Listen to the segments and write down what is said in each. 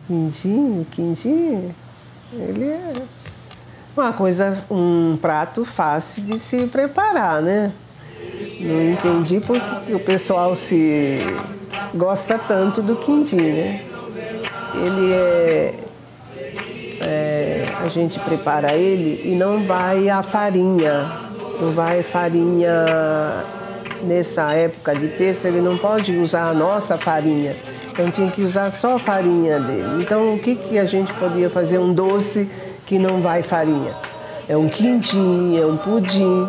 Quindim, ele é um prato fácil de se preparar, né? Não entendi por que o pessoal gosta tanto do quindim, né? Ele a gente prepara ele e não vai a farinha, nessa época de pêssego, ele não pode usar a nossa farinha, então tinha que usar só a farinha dele. Então o que a gente podia fazer? Um doce que não vai farinha. É um quindim, é um pudim,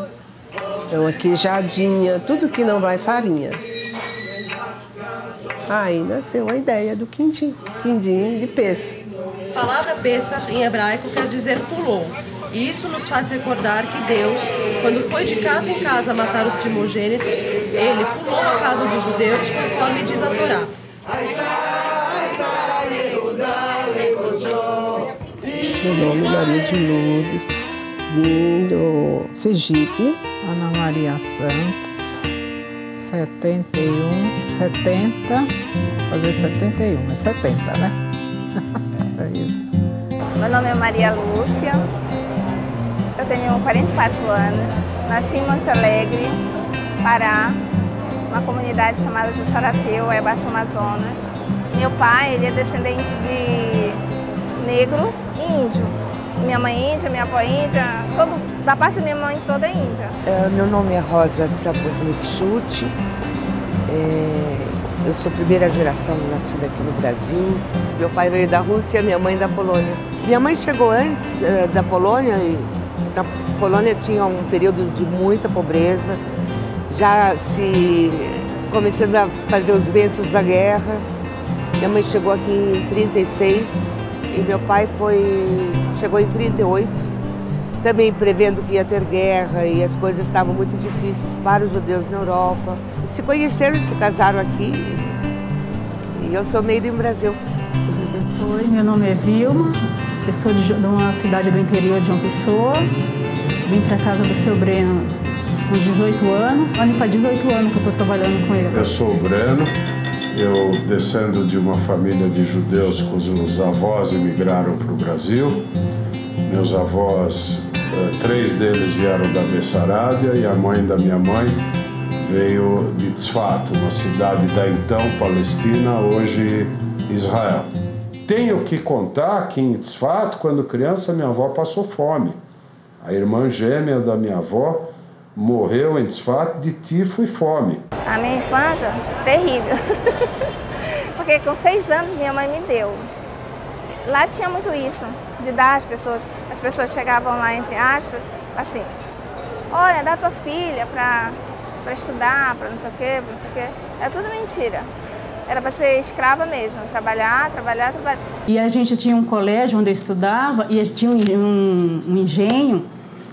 é uma queijadinha, tudo que não vai farinha. Aí nasceu a ideia do quindim de pêssego. A palavra Pêssego em hebraico quer dizer pulou. E isso nos faz recordar que Deus, quando foi de casa em casa matar os primogênitos, ele pulou a casa dos judeus, conforme diz a Torá. Meu nome é Maria de Lourdes, vim do Sergipe. Ana Maria Santos, 70, fazer 71, é 70, né? É isso. Meu nome é Maria Lúcia, eu tenho 44 anos, nasci em Monte Alegre, Pará, uma comunidade chamada Jussarateu, é Baixo Amazonas. Meu pai, ele é descendente de negro e índio. Minha mãe índia, minha avó índia, da parte da minha mãe toda é índia. Meu nome é Rosa Saposnik-Schutt, eu sou primeira geração nascida aqui no Brasil. Meu pai veio da Rússia, minha mãe da Polônia. Minha mãe chegou antes da Polônia e na Polônia tinha um período de muita pobreza, já começando a fazer os ventos da guerra. Minha mãe chegou aqui em 36 e meu pai chegou em 38, também prevendo que ia ter guerra e as coisas estavam muito difíceis para os judeus na Europa. Se conheceram e se casaram aqui e eu sou made in Brasil. Oi, meu nome é Vilma, eu sou de uma cidade do interior de João Pessoa, vim para casa do seu Breno com 18 anos, faz 18 anos que eu estou trabalhando com ele. Eu sou o Breno, eu descendo de uma família de judeus cujos avós emigraram para o Brasil. Meus avós, 3 deles vieram da Bessarábia e a mãe da minha mãe veio de Tzfat, uma cidade da então Palestina, hoje Israel. Tenho que contar que em Tzfat, quando criança, minha avó passou fome. A irmã gêmea da minha avó morreu em Tzfat de tifo e fome. A minha infância, terrível. Porque com 6 anos minha mãe me deu. Lá tinha muito isso, de dar às pessoas. As pessoas chegavam lá, entre aspas, assim, olha, dá tua filha para estudar, para não sei o quê, para não sei o quê. É tudo mentira. Era para ser escrava mesmo, trabalhar. E a gente tinha um colégio onde eu estudava e tinha um engenho.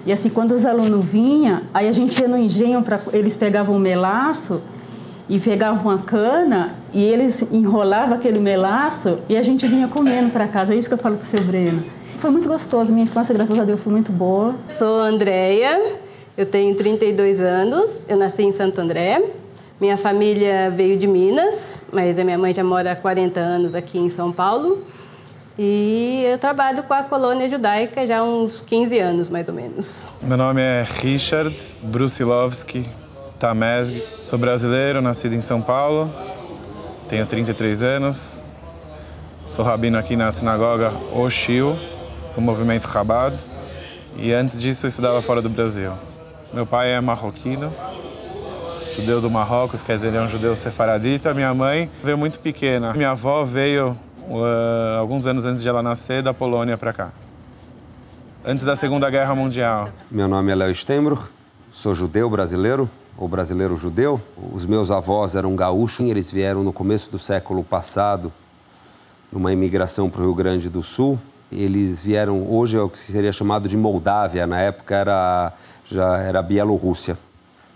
E assim, quando os alunos vinham, aí a gente ia no engenho, eles pegavam um melaço e pegavam uma cana e eles enrolavam aquele melaço e a gente vinha comendo para casa. É isso que eu falo para o seu Breno. Foi muito gostoso, minha infância, graças a Deus, foi muito boa. Sou Andréia, eu tenho 32 anos, eu nasci em Santo André. Minha família veio de Minas, mas a minha mãe já mora há 40 anos aqui em São Paulo. E eu trabalho com a colônia judaica já há uns 15 anos, mais ou menos. Meu nome é Richard Brusilovski Tamesg. Sou brasileiro, nascido em São Paulo. Tenho 33 anos. Sou rabino aqui na sinagoga Oshio, do movimento Chabad. E antes disso eu estudava fora do Brasil. Meu pai é marroquino, judeu do Marrocos, quer dizer, ele é um judeu sefaradita. Minha mãe veio muito pequena. Minha avó veio alguns anos antes de ela nascer, da Polônia para cá, antes da Segunda Guerra Mundial. Meu nome é Léo Steinbruch, sou judeu brasileiro, ou brasileiro judeu. Os meus avós eram gaúchos, eles vieram no começo do século passado, numa imigração para o Rio Grande do Sul. Eles vieram, hoje é o que seria chamado de Moldávia, na época já era Bielorrússia.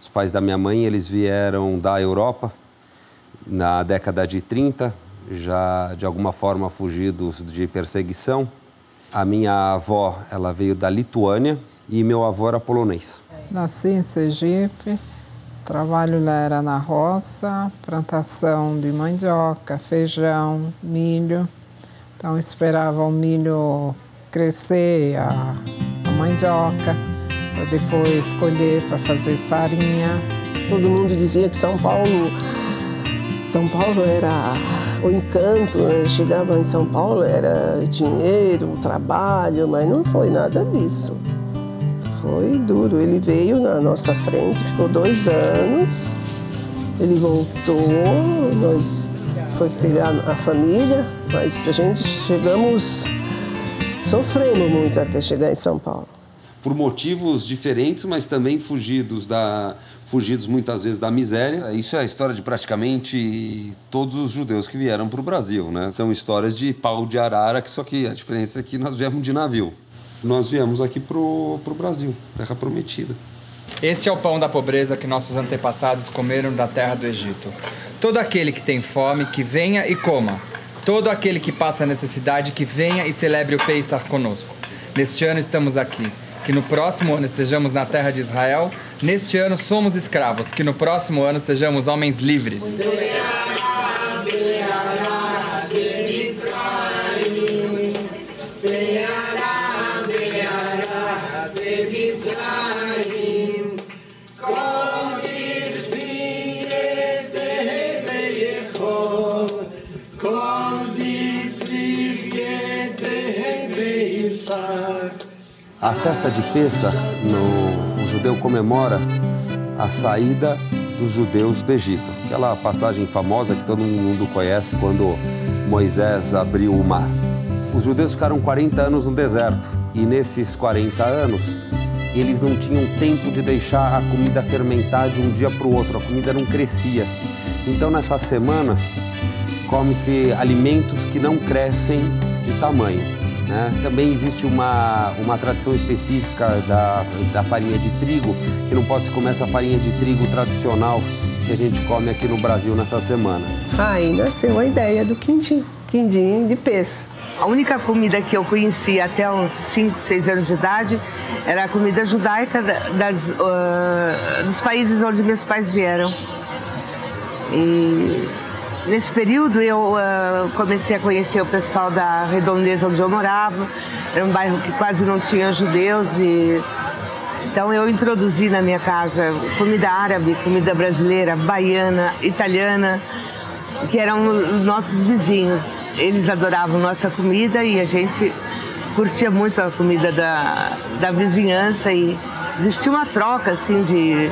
Os pais da minha mãe, eles vieram da Europa na década de 30, já de alguma forma fugidos de perseguição. A minha avó, ela veio da Lituânia e meu avô era polonês. Nasci em Sergipe, trabalho lá era na roça, plantação de mandioca, feijão, milho. Então esperava o milho crescer, a mandioca, para depois colher para fazer farinha. Todo mundo dizia que São Paulo era o encanto, né? Chegava em São Paulo, era dinheiro, trabalho, mas não foi nada disso. Foi duro. Ele veio na nossa frente, ficou 2 anos, ele voltou, nós foi pegar a família, mas a gente sofremos muito até chegar em São Paulo. Por motivos diferentes, mas também fugidos muitas vezes da miséria. Isso é a história de praticamente todos os judeus que vieram para o Brasil, né? São histórias de pau de arara, só que a diferença é que nós viemos de navio. Nós viemos aqui para o Brasil, terra prometida. Este é o pão da pobreza que nossos antepassados comeram da terra do Egito. Todo aquele que tem fome, que venha e coma. Todo aquele que passa necessidade, que venha e celebre o Pesach conosco. Neste ano estamos aqui. Que no próximo ano estejamos na terra de Israel. Neste ano somos escravos. Que no próximo ano sejamos homens livres. A festa de Pesach, o judeu comemora a saída dos judeus do Egito. Aquela passagem famosa que todo mundo conhece quando Moisés abriu o mar. Os judeus ficaram 40 anos no deserto e nesses 40 anos eles não tinham tempo de deixar a comida fermentar de um dia para o outro. A comida não crescia. Então nessa semana come-se alimentos que não crescem de tamanho. Né? Também existe uma tradição específica da farinha de trigo, que não pode se comer essa farinha de trigo tradicional que a gente come aqui no Brasil nessa semana. Aí nasceu a ideia do quindim de peixe. A única comida que eu conhecia até uns 5, 6 anos de idade era a comida judaica dos países onde meus pais vieram. E nesse período eu comecei a conhecer o pessoal da redondeza onde eu morava. Era um bairro que quase não tinha judeus então eu introduzi na minha casa comida árabe, comida brasileira, baiana, italiana, que eram nossos vizinhos. Eles adoravam nossa comida e a gente curtia muito a comida da vizinhança e existia uma troca assim de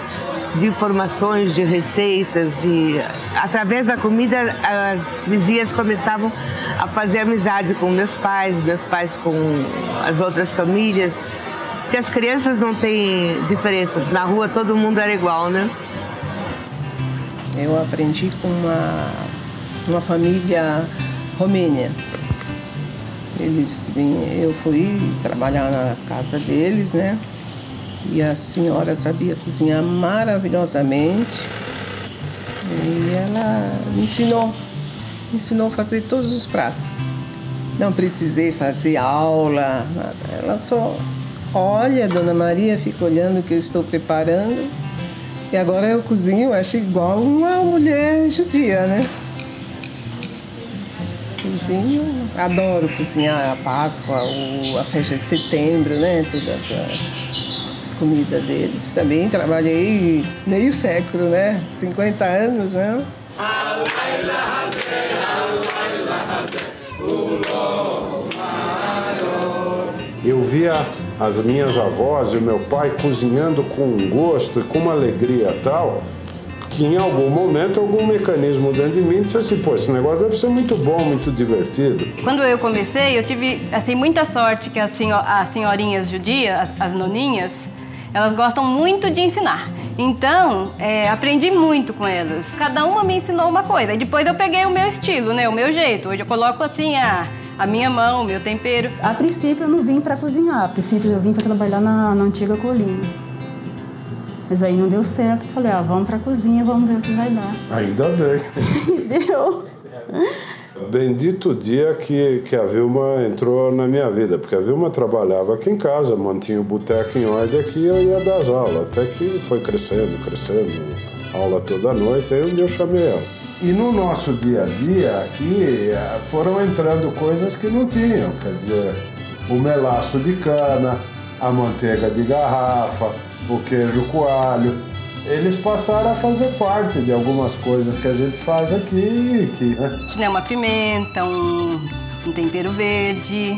informações, de receitas e através da comida as vizinhas começavam a fazer amizade com meus pais com as outras famílias, porque as crianças não têm diferença, na rua todo mundo era igual, né? Eu aprendi com uma família romênia. Eu fui trabalhar na casa deles, né? E a senhora sabia cozinhar maravilhosamente. E ela me ensinou a fazer todos os pratos. Não precisei fazer aula, nada. Ela só olha, Dona Maria fica olhando o que eu estou preparando. E agora eu cozinho, acho igual uma mulher judia, né? Cozinho, adoro cozinhar a Páscoa, a festa de setembro, né? Todas as comidas deles. Também trabalhei meio século, né? 50 anos, né? Eu via as minhas avós e o meu pai cozinhando com um gosto e com uma alegria tal, que em algum momento, algum mecanismo dentro de mim disse assim, pô, esse negócio deve ser muito bom, muito divertido. Quando eu comecei, eu tive assim, muita sorte que as senhorinhas judias, as noninhas, elas gostam muito de ensinar. Então, aprendi muito com elas. Cada uma me ensinou uma coisa. E depois eu peguei o meu estilo, né, o meu jeito. Hoje eu coloco assim a minha mão, o meu tempero. A princípio eu não vim para cozinhar, a princípio eu vim para trabalhar na antiga Colinas. Mas aí não deu certo, falei, vamos para a cozinha, vamos ver o que vai dar. Ainda bem. Deu. Bendito o dia que a Vilma entrou na minha vida, porque a Vilma trabalhava aqui em casa, mantinha o boteco em ordem aqui e eu ia dar as aulas, até que foi crescendo, aula toda noite, aí um dia eu chamei ela. E no nosso dia a dia aqui foram entrando coisas que não tinham, quer dizer, o melaço de cana, a manteiga de garrafa, o queijo coalho. Eles passaram a fazer parte de algumas coisas que a gente faz aqui, né? Uma pimenta, um tempero verde,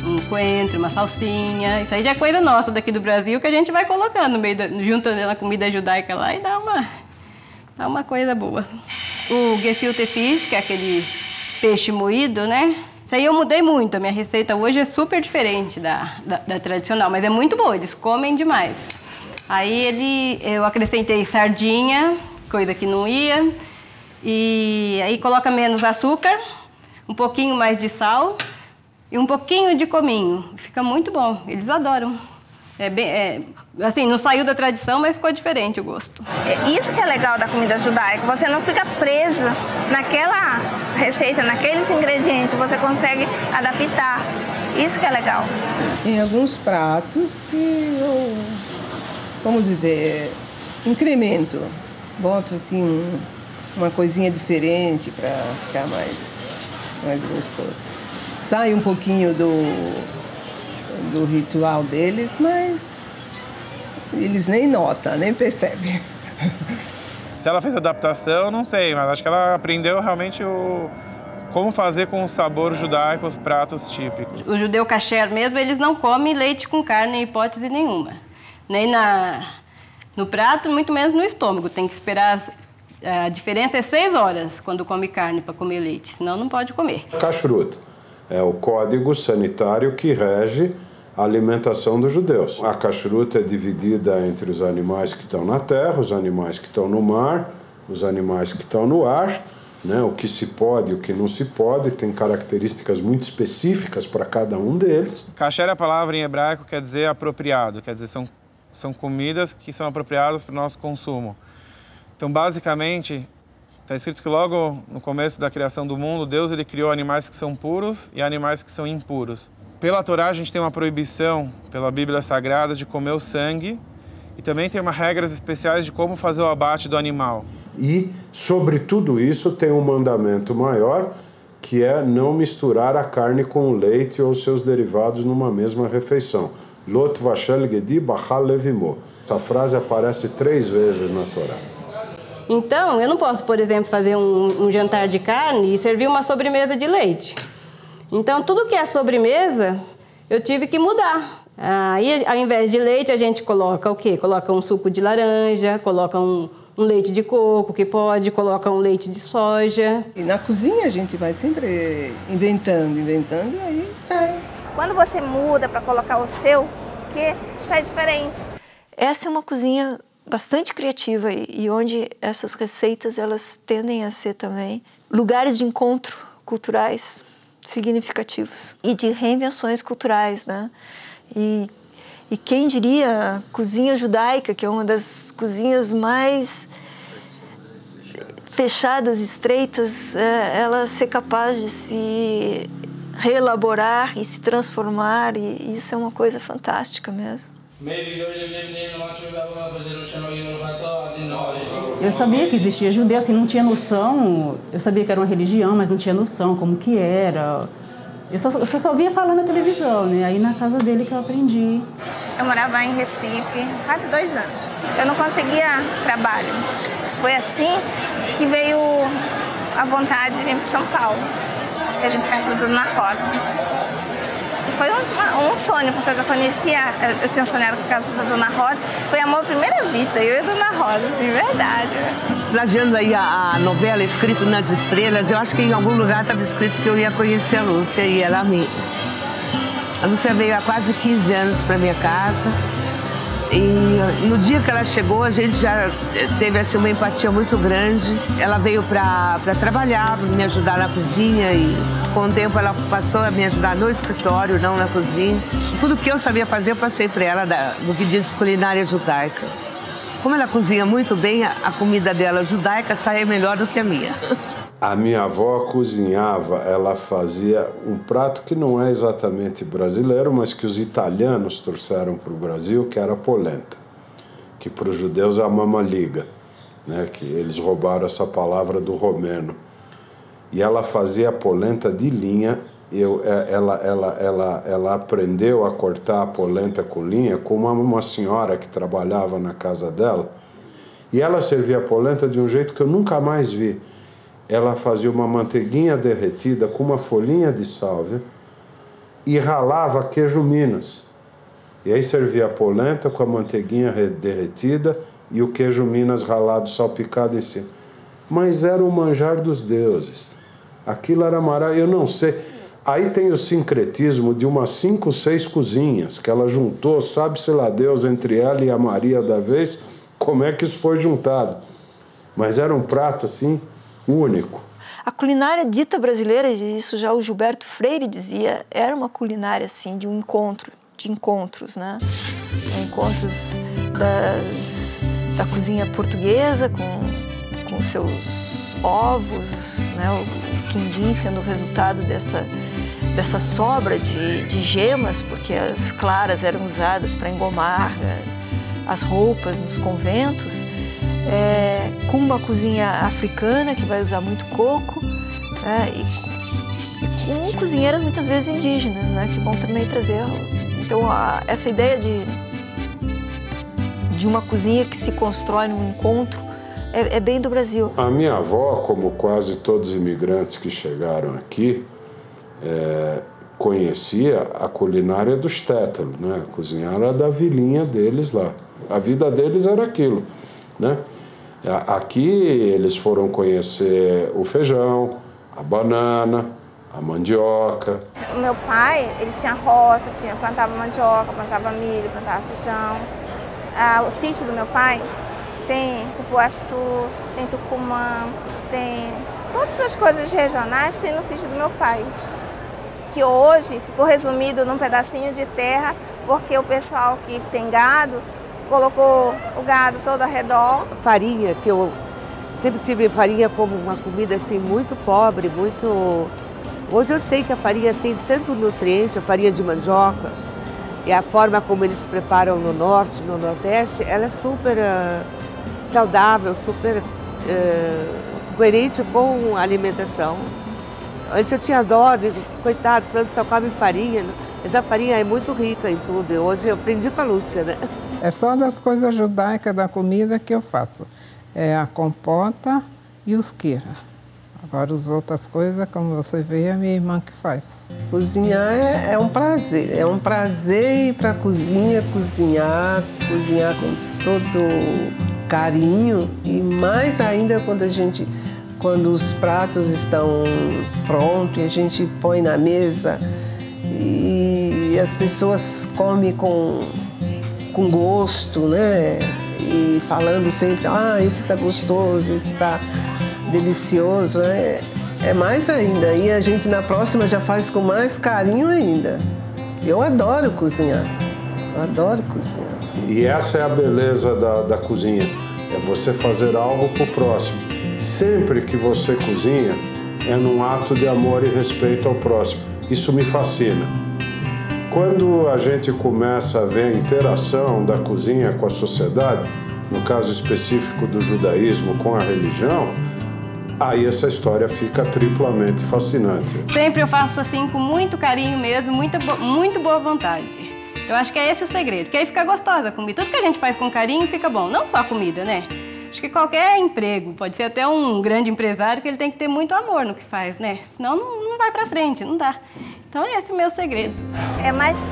um coentro, uma salsinha. Isso aí já é coisa nossa daqui do Brasil que a gente vai colocando no meio juntando na comida judaica lá e dá uma coisa boa. O gefilte fish, que é aquele peixe moído, né? Isso aí eu mudei muito. A minha receita hoje é super diferente da tradicional, mas é muito boa, eles comem demais. Aí eu acrescentei sardinha, coisa que não ia, e aí coloca menos açúcar, um pouquinho mais de sal e um pouquinho de cominho. Fica muito bom, eles adoram. Assim, não saiu da tradição, mas ficou diferente o gosto. Isso que é legal da comida judaica, você não fica presa naquela receita, naqueles ingredientes, você consegue adaptar. Isso que é legal. Tem alguns pratos que eu, vamos dizer, incremento. Boto assim uma coisinha diferente para ficar mais gostoso. Sai um pouquinho do ritual deles, mas eles nem notam, nem percebem. Se ela fez adaptação, eu não sei, mas acho que ela aprendeu realmente como fazer com o sabor judaico os pratos típicos. O judeu kasher mesmo, eles não comem leite com carne em hipótese nenhuma. Nem no prato, muito menos no estômago. Tem que esperar, a diferença é 6 horas quando come carne para comer leite, senão não pode comer. Kashrut é o código sanitário que rege a alimentação dos judeus. A kashrut é dividida entre os animais que estão na terra, os animais que estão no mar, os animais que estão no ar, né? O que se pode e o que não se pode, tem características muito específicas para cada um deles. Kasher, a palavra em hebraico, quer dizer apropriado, quer dizer são comidas que são apropriadas para o nosso consumo. Então, basicamente, está escrito que logo no começo da criação do mundo, Deus ele criou animais que são puros e animais que são impuros. Pela Torá, a gente tem uma proibição, pela Bíblia Sagrada, de comer o sangue e também tem regras especiais de como fazer o abate do animal. E, sobre tudo isso, tem um mandamento maior, que é não misturar a carne com o leite ou seus derivados numa mesma refeição. Lot vashel gedi bachal levimo. Essa frase aparece 3 vezes na Torá. Então, eu não posso, por exemplo, fazer um jantar de carne e servir uma sobremesa de leite. Então, tudo que é sobremesa, eu tive que mudar. Aí, ao invés de leite, a gente coloca o quê? Coloca um suco de laranja, coloca um leite de coco, que pode, coloca um leite de soja. E na cozinha a gente vai sempre inventando, e aí sai. Quando você muda para colocar o seu, que sai diferente. Essa é uma cozinha bastante criativa e onde essas receitas elas tendem a ser também lugares de encontro culturais significativos e de reinvenções culturais, né? E quem diria a cozinha judaica, que é uma das cozinhas mais fechadas, estreitas, ela ser capaz de se reelaborar e se transformar, e isso é uma coisa fantástica mesmo. Eu sabia que existia judeu, assim, não tinha noção. Eu sabia que era uma religião, mas não tinha noção como que era. Eu só via falar na televisão, né? Aí na casa dele que eu aprendi. Eu morava em Recife quase 2 anos. Eu não conseguia trabalho. Foi assim que veio a vontade de vir para São Paulo. Eu vim para casa da Dona Rosa. Foi um sonho, porque eu já conhecia, eu tinha sonhado com a casa da Dona Rosa. Foi amor à primeira vista, eu e a Dona Rosa, assim, verdade. Plagiando aí a novela Escrito nas Estrelas, eu acho que em algum lugar estava escrito que eu ia conhecer a Lúcia e ela a mim. A Lúcia veio há quase 15 anos para minha casa e no dia que ela chegou a gente já teve assim, uma empatia muito grande. Ela veio para trabalhar, me ajudar na cozinha e com o tempo ela passou a me ajudar no escritório, não na cozinha. Tudo que eu sabia fazer eu passei para ela no que diz culinária judaica. Como ela cozinha muito bem, a comida dela judaica sai melhor do que a minha. A minha avó cozinhava, ela fazia um prato que não é exatamente brasileiro, mas que os italianos trouxeram para o Brasil, que era a polenta, que para os judeus é a mamaliga. né, que eles roubaram essa palavra do romeno. E ela fazia polenta de linha. Ela aprendeu a cortar a polenta com linha com uma senhora que trabalhava na casa dela. E ela servia a polenta de um jeito que eu nunca mais vi. Ela fazia uma manteiguinha derretida com uma folhinha de sálvia e ralava queijo Minas. E aí servia a polenta com a manteiguinha derretida e o queijo Minas ralado, salpicado em cima. Mas era o manjar dos deuses. Aquilo era maravilhoso. Eu não sei. Aí tem o sincretismo de umas 5, 6 cozinhas que ela juntou, sabe-se lá Deus, entre ela e a Maria da vez, como é que isso foi juntado. Mas era um prato, assim, único. A culinária dita brasileira, isso já o Gilberto Freire dizia, era uma culinária, assim, de um encontro, de encontros, né? Encontros da cozinha portuguesa com seus ovos, né? O quindim sendo o resultado dessa sobra de gemas, porque as claras eram usadas para engomar as roupas nos conventos, com uma cozinha africana que vai usar muito coco, né? e com cozinheiras muitas vezes indígenas, né? Que vão também trazer. Então essa ideia de uma cozinha que se constrói num encontro é bem do Brasil. A minha avó, como quase todos os imigrantes que chegaram aqui, conhecia a culinária dos tétalos, né? Cozinharam da vilinha deles lá. A vida deles era aquilo, né? Aqui eles foram conhecer o feijão, a banana, a mandioca. O meu pai, ele tinha roça, plantava mandioca, plantava milho, plantava feijão. O sítio do meu pai tem cupuaçu, tem tucumã, tem todas essas coisas regionais tem no sítio do meu pai. Que hoje ficou resumido num pedacinho de terra, porque o pessoal que tem gado colocou o gado todo ao redor. Farinha, que eu sempre tive farinha como uma comida assim muito pobre, muito... Hoje eu sei que a farinha tem tanto nutriente, a farinha de mandioca, e a forma como eles preparam no norte, no nordeste, ela é super saudável, super coerente com a alimentação. Antes eu tinha dó, digo, coitado, falando só come farinha, mas a farinha é muito rica em tudo. E hoje eu aprendi com a Lúcia, né? É só das coisas judaicas da comida que eu faço. É a compota e os queira. Agora as outras coisas, como você vê, é a minha irmã que faz. Cozinhar é um prazer. É um prazer ir para a cozinha, cozinhar com todo carinho. E mais ainda quando os pratos estão prontos e a gente põe na mesa e as pessoas comem com gosto, né? E falando sempre, esse está gostoso, esse está delicioso, né? É mais ainda. E a gente na próxima já faz com mais carinho ainda. Eu adoro cozinhar. Eu adoro cozinhar. E essa é a beleza da cozinha. É você fazer algo pro próximo. Sempre que você cozinha, é num ato de amor e respeito ao próximo. Isso me fascina. Quando a gente começa a ver a interação da cozinha com a sociedade, no caso específico do judaísmo com a religião, aí essa história fica triplamente fascinante. Sempre eu faço assim com muito carinho mesmo, muito boa vontade. Eu acho que é esse o segredo, que aí fica gostosa a comida. Tudo que a gente faz com carinho fica bom, não só a comida, né? Acho que qualquer emprego, pode ser até um grande empresário, que ele tem que ter muito amor no que faz, né? Senão não vai pra frente, não dá. Então esse é o meu segredo. É mais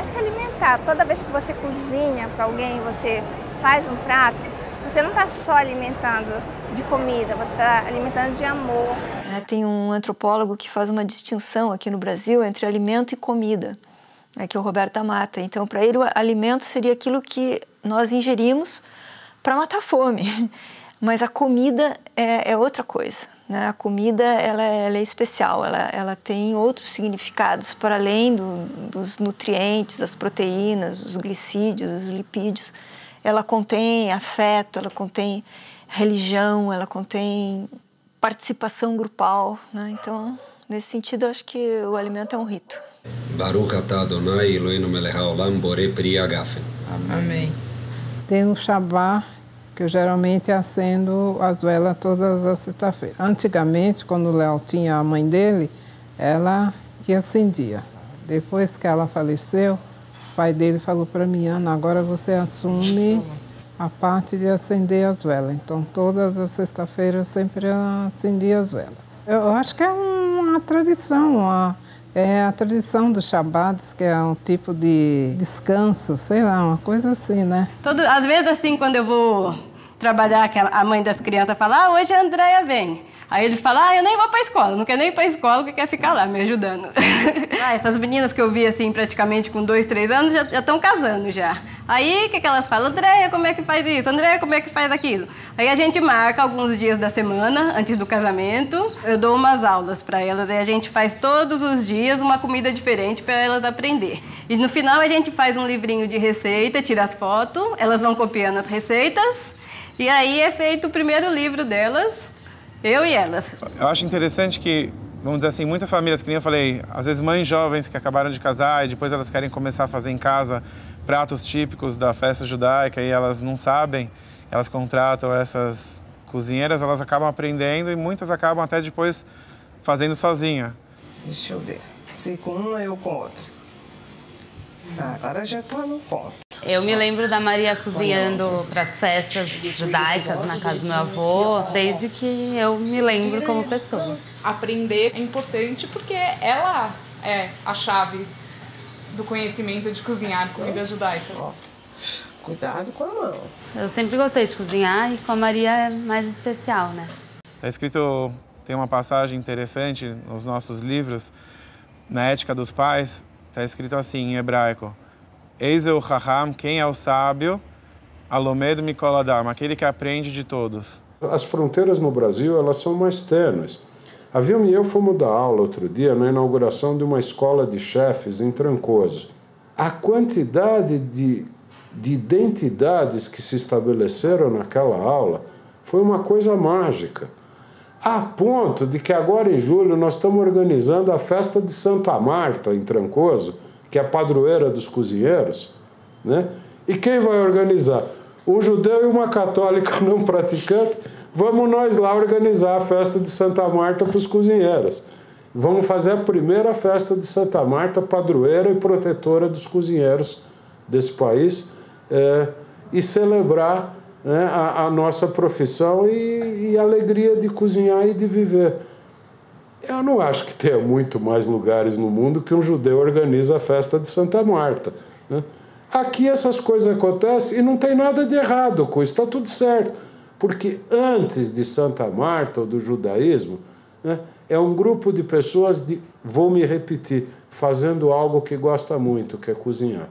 que alimentar. Toda vez que você cozinha para alguém, você faz um prato, você não está só alimentando de comida, você está alimentando de amor. Tem um antropólogo que faz uma distinção aqui no Brasil entre alimento e comida, que é o Roberto Amata. Então, para ele, o alimento seria aquilo que nós ingerimos para matar a fome, mas a comida é outra coisa, né? A comida ela é especial, ela tem outros significados para além dos nutrientes, das proteínas, os glicídios, os lipídios. Ela contém afeto, ela contém religião, ela contém participação grupal, né? Então, nesse sentido, eu acho que o alimento é um rito. Baruch atah Adonai Eloheinu melech haolam borei pri hagafen. Amém. Tem um Shabbat que eu geralmente acendo as velas todas as sextas-feiras. Antigamente, quando o Léo tinha a mãe dele, ela que acendia. Depois que ela faleceu, o pai dele falou para mim, Ana, agora você assume a parte de acender as velas. Então, todas as sextas-feiras eu sempre acendia as velas. Eu acho que é uma tradição, é a tradição dos Shabbats, que é um tipo de descanso, sei lá, uma coisa assim, né? Às vezes, assim, quando eu vou trabalhar, a mãe das crianças fala, hoje a Andréia vem. Aí eles falam, eu nem vou para a escola, não quero nem ir para a escola, porque quer ficar lá me ajudando. Essas meninas que eu vi, assim, praticamente com 2, 3 anos, já estão casando já. Aí, o que elas falam? Andréia, como é que faz isso? Andréia, como é que faz aquilo? Aí a gente marca alguns dias da semana, antes do casamento, eu dou umas aulas para elas, aí a gente faz todos os dias uma comida diferente para elas aprender. E no final a gente faz um livrinho de receita, tira as fotos, elas vão copiando as receitas, e aí é feito o primeiro livro delas, eu e elas. Eu acho interessante que, vamos dizer assim, muitas famílias, que nem eu falei, às vezes mães jovens que acabaram de casar e depois elas querem começar a fazer em casa pratos típicos da festa judaica e elas não sabem, elas contratam essas cozinheiras, elas acabam aprendendo e muitas acabam até depois fazendo sozinha. Deixa eu ver. Se com uma, eu com outra. Agora já tô no ponto. Eu me lembro da Maria cozinhando para as festas judaicas na casa do meu avô, desde que eu me lembro como pessoa. Aprender é importante porque ela é a chave do conhecimento de cozinhar comida judaica. Cuidado com a mão. Eu sempre gostei de cozinhar e com a Maria é mais especial, né? Tá escrito, tem uma passagem interessante nos nossos livros, na Ética dos Pais, tá escrito assim em hebraico: Eis o Chacham, quem é o sábio, Alomed Mikol Adam, aquele que aprende de todos. As fronteiras no Brasil, elas são mais tênues. A Vilma e eu fomos dar aula outro dia na inauguração de uma escola de chefes em Trancoso. A quantidade de identidades que se estabeleceram naquela aula foi uma coisa mágica. A ponto de que agora em julho nós estamos organizando a festa de Santa Marta, em Trancoso, que é a padroeira dos cozinheiros, né? E quem vai organizar? Um judeu e uma católica não praticante. Vamos nós lá organizar a festa de Santa Marta para os cozinheiros. Vamos fazer a primeira festa de Santa Marta, padroeira e protetora dos cozinheiros desse país, e celebrar, né, a nossa profissão e a alegria de cozinhar e de viver. Eu não acho que tenha muito mais lugares no mundo que um judeu organiza a festa de Santa Marta, né? Aqui essas coisas acontecem e não tem nada de errado com isso, está tudo certo. Porque antes de Santa Marta ou do judaísmo, né, é um grupo de pessoas, vou me repetir, fazendo algo que gosta muito, que é cozinhar.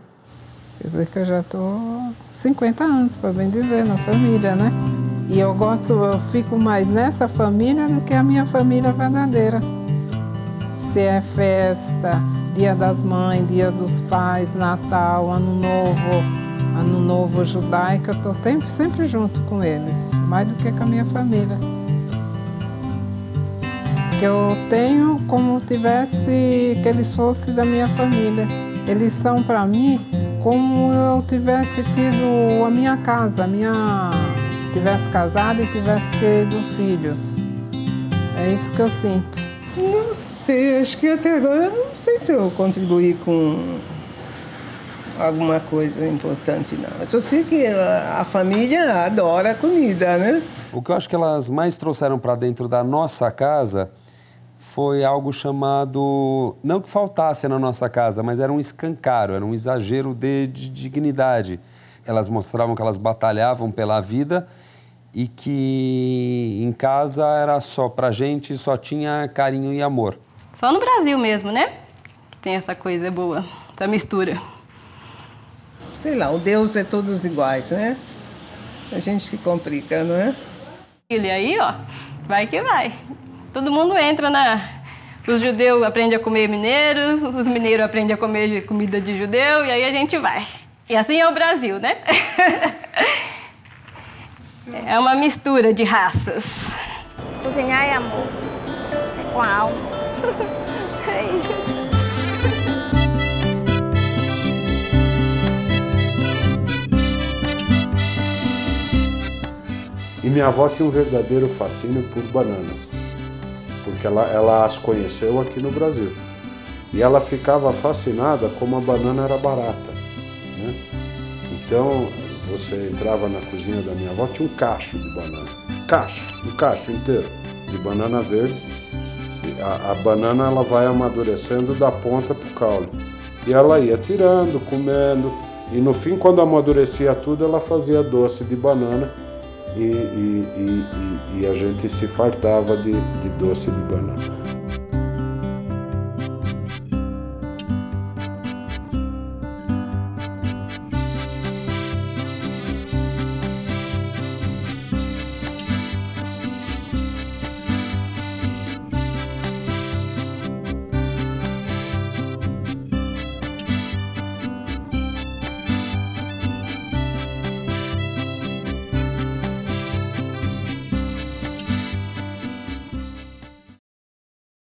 Quer dizer que eu já estou 50 anos, para bem dizer, na família, né? E eu fico mais nessa família do que a minha família verdadeira. Se é festa, Dia das Mães, Dia dos Pais, Natal, Ano Novo judaico, eu estou sempre junto com eles, mais do que com a minha família. Que eu tenho como tivesse que eles fossem da minha família. Eles são para mim como eu tivesse tido a minha casa, tivesse casado e tivesse tido filhos. É isso que eu sinto. Não sei, acho que até agora não sei se eu contribuí com alguma coisa importante, não. Eu só sei que a família adora a comida, né? O que eu acho que elas mais trouxeram para dentro da nossa casa foi algo chamado, não que faltasse na nossa casa, mas era um escancaro, era um exagero de dignidade. Elas mostravam que elas batalhavam pela vida e que em casa era só pra gente, só tinha carinho e amor. Só no Brasil mesmo, né? Que tem essa coisa boa, essa mistura. Sei lá, o Deus é todos iguais, né? A gente que complica, não é? E aí, ó, vai que vai. Todo mundo entra Os judeus aprendem a comer mineiro, os mineiros aprendem a comer comida de judeu, e aí a gente vai. E assim é o Brasil, né? É uma mistura de raças. Cozinhar é amor, é com a alma. É isso. E minha avó tinha um verdadeiro fascínio por bananas, porque ela as conheceu aqui no Brasil. E ela ficava fascinada como a banana era barata, né? Então, você entrava na cozinha da minha avó, tinha um cacho de banana. Um cacho inteiro de banana verde. A banana ela vai amadurecendo da ponta para o caule. E ela ia tirando, comendo. E no fim, quando amadurecia tudo, ela fazia doce de banana. E a gente se fartava de doce de banana.